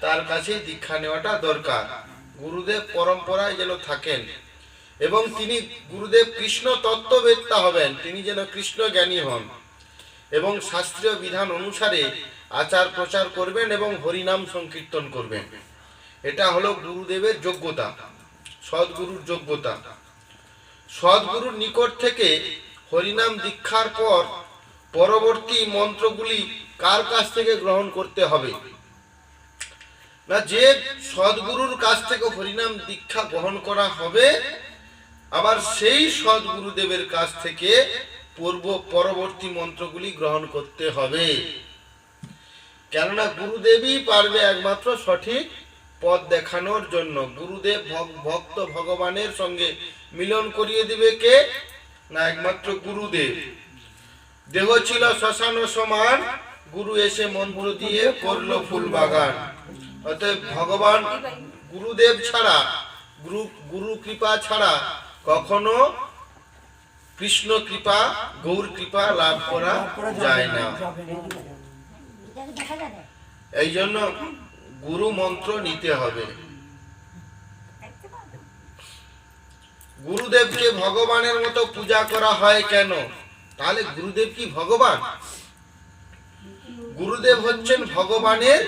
তার কাছে দীক্ষা নেওয়াটা দরকার। গুরুদেব পরম্পরায় যেন থাকেন এবং তিনি গুরুদেব কৃষ্ণ তত্ত্ববেত্তা হবেন, তিনি যেন কৃষ্ণ জ্ঞানী হন এবং শাস্ত্রীয় বিধান অনুসারে আচার প্রচার করবেন এবং হরিনাম সংকীর্তন করবেন। এটা হলো গুরুদেবের যোগ্যতা, সদ্গুরুর যোগ্যতা। সদ্গুরুর নিকট থেকে হরিনাম দীক্ষার পর পরবর্তী মন্ত্রগুলি কার কাছ থেকে গ্রহণ করতে হবে না, যে সদ্গুরুর কাছ থেকে হরিনাম দীক্ষা গ্রহণ করা হবে আবার সেই সদ্গুরুদেবের কাছ থেকে পরবর্তী মন্ত্রগুলি গ্রহণ করতে হবে। কেননা গুরুদেবই পারবে একমাত্র সঠিক পথ দেখানোর জন্য। গুরুদেব ভক্ত ভগবানের সঙ্গে মিলন করিয়ে দিবে কে না, একমাত্র গুরুদেব। দেহ ছিল শ্মশান সমান, গুরু এসে মন্ত্র দিয়ে করলো ফুল বাগান। অতএব ভগবান গুরুদেব ছাড়া, গুরু কৃপা ছাড়া কখনো কৃষ্ণ কৃপা, গৌর কৃপা লাভ করা যায় না। এই জন্য গুরু মন্ত্র নিতে হবে। গুরুদেবকে ভগবানের মতো পূজা করা হয় কেন? তাহলে গুরুদেব কি ভগবান? গুরুদেব হচ্ছেন ভগবানের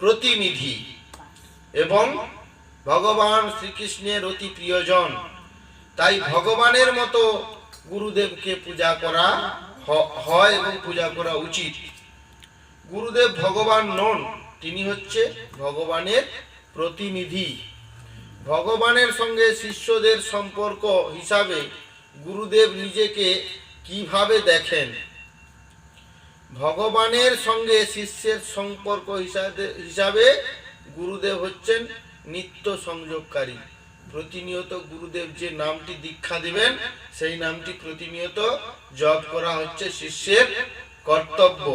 প্রতিনিধি এবং ভগবান শ্রীকৃষ্ণের অতি প্রিয়জন। তাই ভগবানের মতো গুরুদেবকে পূজা করা হয় এবং পূজা করা উচিত। গুরুদেব ভগবান নন, তিনি হচ্ছে ভগবানের প্রতিনিধি। ভগবানের সঙ্গে শিষ্যদের সম্পর্ক হিসাবে গুরুদেব নিজেকে কিভাবে দেখেন? ভগবানের সঙ্গে শিষ্যের সম্পর্ক হিসাবে গুরুদেব হচ্ছেন নিত্য সংযোগকারী। প্রতিনিয়ত গুরুদেব যে নামটি দীক্ষা দিবেন সেই নামটি প্রতিনিয়ত জপ করা হচ্ছে শিষ্যের কর্তব্য।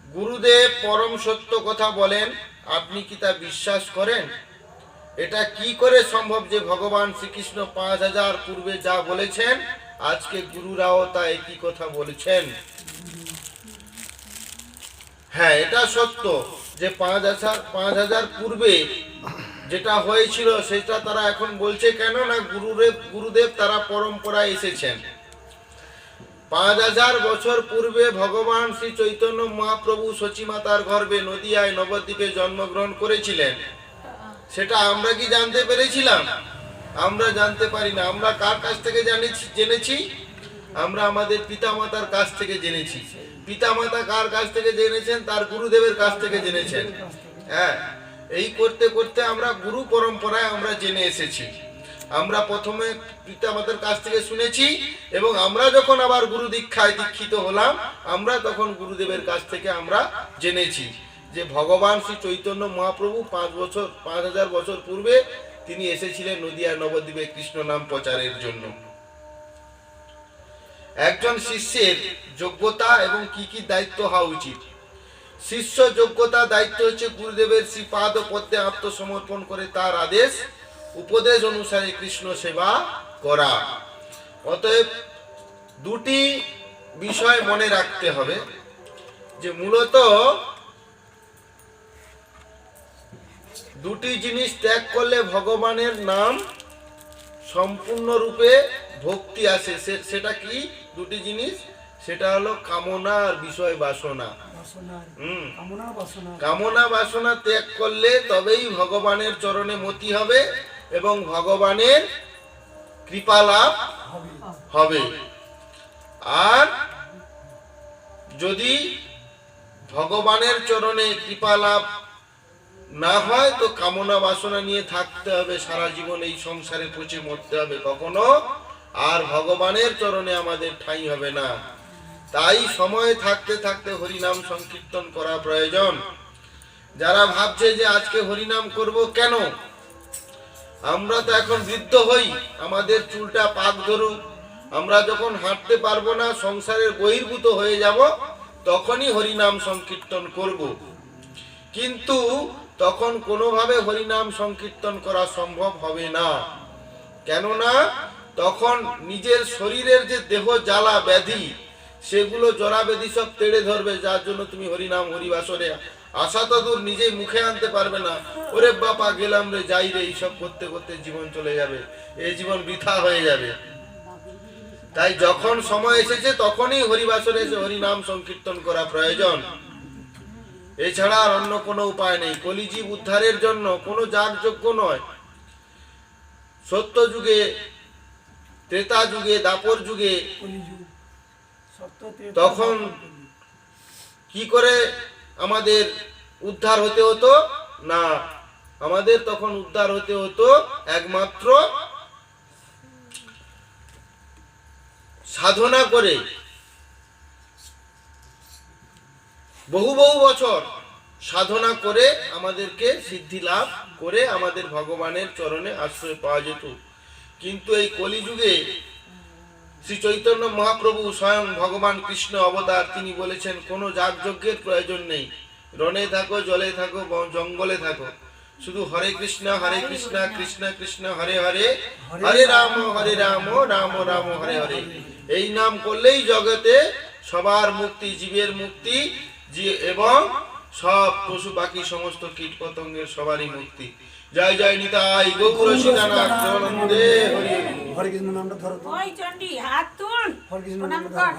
গুরুদেব পরম সত্য কথা বলেন, আপনি কি তা বিশ্বাস করেন? এটা কি করে সম্ভব যে ভগবান শ্রীকৃষ্ণ 5000 পূর্বে যা বলেছেন আজকে গুরুরাও তা একই কথা বলেছেন? হ্যাঁ, এটা সত্য যে 5000 পূর্বে যেটা হয়েছিল সেটা তারা এখন বলছে কেন না, গুরুদেব তারা পরম্পরায় এসেছেন। 5000 বছর পূর্বে ভগবান শ্রী চৈতন্য মহাপ্রভু সচিমাতার গর্ভে নদিয়ায় নবদ্বীপে জন্মগ্রহণ করেছিলেন। সেটা আমরা কি জানতে পেরেছিলাম? আমরা জানতে পারি না। আমরা কার কাছ থেকে জেনেছি? আমরা আমাদের পিতামাতার কাছ থেকে জেনেছি। পিতামাতা কার কাছ থেকে জেনেছেন? তার গুরুদেবের কাছ থেকে জেনেছেন। হ্যাঁ, এই করতে করতে আমরা গুরু পরম্পরায় আমরা জেনে এসেছি। আমরা প্রথমে পিতামাতার কাছ থেকে শুনেছি এবং আমরা যখন আবার গুরু দীক্ষায় দীক্ষিত হলাম আমরা তখন গুরুদেবের কাছ থেকে আমরা জেনেছি যে ভগবান শ্রী চৈতন্য মহাপ্রভু 5000 বছর পূর্বে তিনি এসেছিলেন নদিয়ার নবদ্বীপে কৃষ্ণ নাম প্রচারের জন্য। একজন শিষ্যের যোগ্যতা এবং কি কি দায়িত্ব হওয়া উচিত? শিষ্য যোগ্যতা দায়িত্ব হচ্ছে গুরুদেবের শ্রীপাদ পদ্মে আত্মসমর্পণ করে তার আদেশ উপদেশ অনুসারে কৃষ্ণ সেবা করা। অতএব দুটি বিষয় মনে রাখতে হবে যে মূলত দুটি জিনিস ত্যাগ করলে ভগবানের নাম সম্পূর্ণরূপে ভক্তি আসে। সেটা কি দুটি জিনিস? সেটা হলো কামনা আর বিষয় বাসনা। কামনা বাসনা ত্যাগ করলে তবেই ভগবানের চরণে মতি হবে এবং ভগবানের কৃপা লাভ হবে। আর যদি ভগবানের চরণে কৃপা লাভ না হয় তো কামনা বাসনা নিয়ে থাকতে হবে সারা জীবন, এই সংসারে পচে মরতে হবে, কখনো আর ভগবানের চরণে আমাদের ঠাঁই হবে না। তাই সময় থাকতে থাকতে হরিনাম সংকীর্তন করা প্রয়োজন। যারা ভাবছে যে আজকে হরিনাম করব কেন, আমরা তো এখন বৃদ্ধ হই, আমাদের চুলটা পাক ধরুক, আমরা যখন হাঁটতে পারবো না, সংসারের বহির্ভূত হয়ে যাব, তখনই হরিনাম সংকীর্তন করব। কিন্তু তখন কোনোভাবে হরিনাম সংকীর্তন করা সম্ভব হবে না। কেননা তখন নিজের শরীরের যে দেহ জ্বালা ব্যাধি সেগুলো জরা বেদি সব তেড়ে ধরবে, যার জন্য তুমি হরিনাম হরিবাসরে আশা তো দূর নিজেই মুখে আনতে পারবে না। ওরে বাবা গেলাম রে, যাই রে, এইসব করতে করতে জীবন চলে যাবে, এই জীবন বৃথা হয়ে যাবে। তাই যখন সময় এসেছে তখনই হরিবাসরে এসে হরিনাম সংকীর্তন করা প্রয়োজন, এছাড়া আর অন্য কোনো উপায় নেই। কলিজীব উদ্ধারের জন্য কোনো যাগযজ্ঞ নয়। সত্য যুগে, ত্রেতা যুগে, দাপর যুগে তখন কি করে আমাদের উদ্ধার হতে হতো না, আমাদের তখন উদ্ধার হতে হতো একমাত্র সাধনা করে, বহু বহু বছর সাধনা করে আমাদেরকে সিদ্ধি লাভ করে আমাদের ভগবানের চরণে আশ্রয় পাওয়া যেত। কিন্তু এই কলিযুগে শ্রী চৈতন্য মহাপ্রভু স্বয়ং ভগবান কৃষ্ণ অবতার, তিনি বলেছেন কোনো যাগযজ্ঞের প্রয়োজন নেই। রণে থাকো, জলে থাকো, জঙ্গলে থাকো, শুধু হরে কৃষ্ণ কৃষ্ণ কৃষ্ণ হরে হরে, হরে রাম রাম রাম হরে হরে, এই নাম করলেই জগতে সবার মুক্তি, জীবের মুক্তি এবং সব পশু পাখি সমস্ত কীট পতঙ্গের সবারই মুক্তি। জয় জয় নিতাই গৌর সীতানাথ প্রেমানন্দে হরি। হরে কৃষ্ণ নামটা ধরো। ওই চন্ডী হাত তুল, প্রণাম কর।